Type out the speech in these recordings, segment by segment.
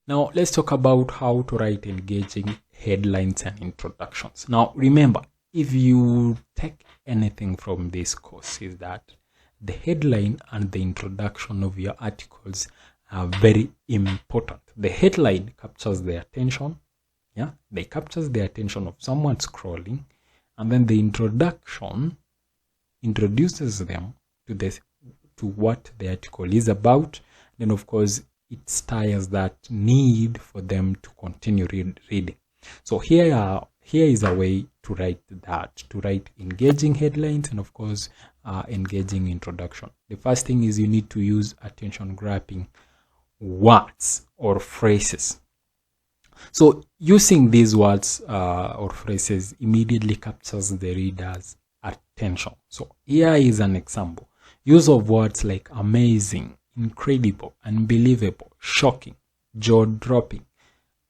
Now let's talk about how to write engaging headlines and introductions. Now remember, if you take anything from this course, is that the headline and the introduction of your articles are very important. The headline captures the attention, they captures the attention of someone scrolling, and then the introduction introduces them to what the article is about. Then of course it stirs that need for them to continue reading. So here is a way to write that, to write engaging headlines and of course engaging introduction. The first thing is you need to use attention grabbing words or phrases. So using these words or phrases immediately captures the reader's attention. So here is an example. Use of words like amazing, incredible, unbelievable, shocking, jaw-dropping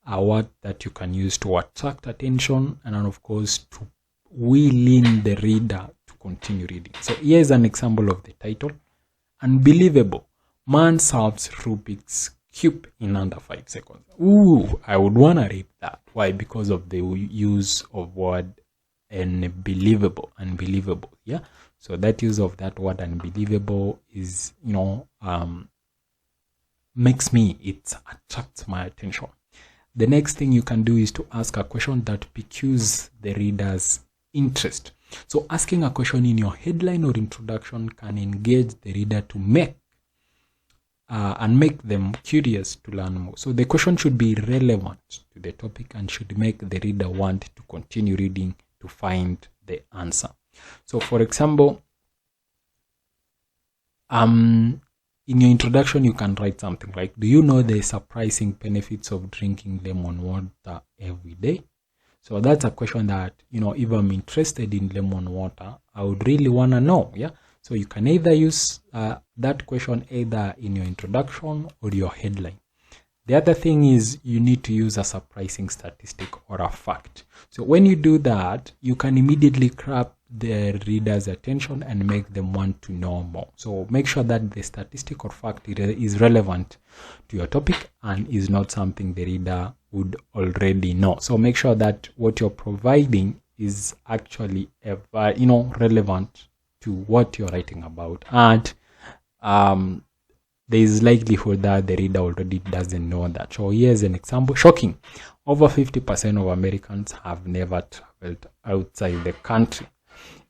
are words that you can use to attract attention and of course to will in the reader to continue reading. So here is an example of the title. Unbelievable. Man solves Rubik's Cube in under 5 seconds. Ooh, I would want to read that. Why? Because of the use of word unbelievable. Yeah. So that use of that word unbelievable is, it attracts my attention. The next thing you can do is to ask a question that piques the reader's interest. So asking a question in your headline or introduction can engage the reader to make them curious to learn more. So the question should be relevant to the topic and should make the reader want to continue reading to find the answer. So for example, in your introduction, you can write something like, do you know the surprising benefits of drinking lemon water every day? So that's a question that, if I'm interested in lemon water, I would really want to know. Yeah. So you can either use that question either in your introduction or your headline. The other thing is you need to use a surprising statistic or a fact. So when you do that, you can immediately grab the reader's attention and make them want to know more. So make sure that the statistic or fact is relevant to your topic and is not something the reader would already know. So make sure that what you're providing is actually relevant to what you're writing about, and there is likelihood that the reader already doesn't know that. So here's an example. Shocking. Over 50% of Americans have never traveled outside the country.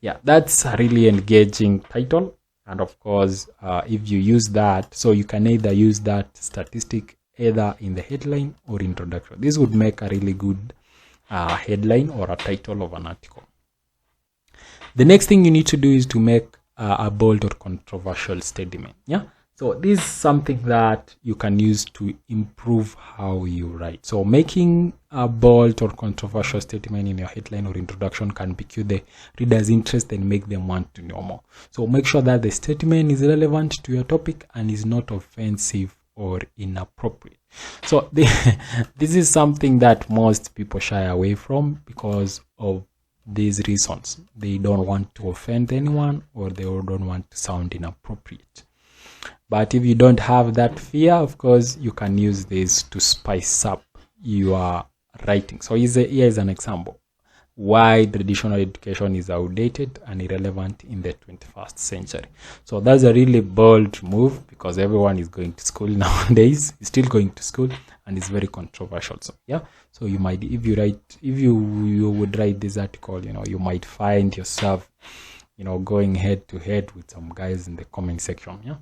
Yeah, that's a really engaging title. And of course, if you use that, so you can either use that statistic either in the headline or introduction. This would make a really good headline or a title of an article. The next thing you need to do is to make a bold or controversial statement. Yeah. So this is something that you can use to improve how you write. So making a bold or controversial statement in your headline or introduction can pique the reader's interest and make them want to know more. So make sure that the statement is relevant to your topic and is not offensive or inappropriate. So this is something that most people shy away from because of these reasons. They don't want to offend anyone or they don't want to sound inappropriate. But if you don't have that fear, of course, you can use this to spice up your writing. So here is an example. Why traditional education is outdated and irrelevant in the 21st century. So that's a really bold move because everyone is going to school nowadays, is still going to school, and it's very controversial. So yeah, so you might, if you would write this article, you might find yourself, going head to head with some guys in the comment section. Yeah.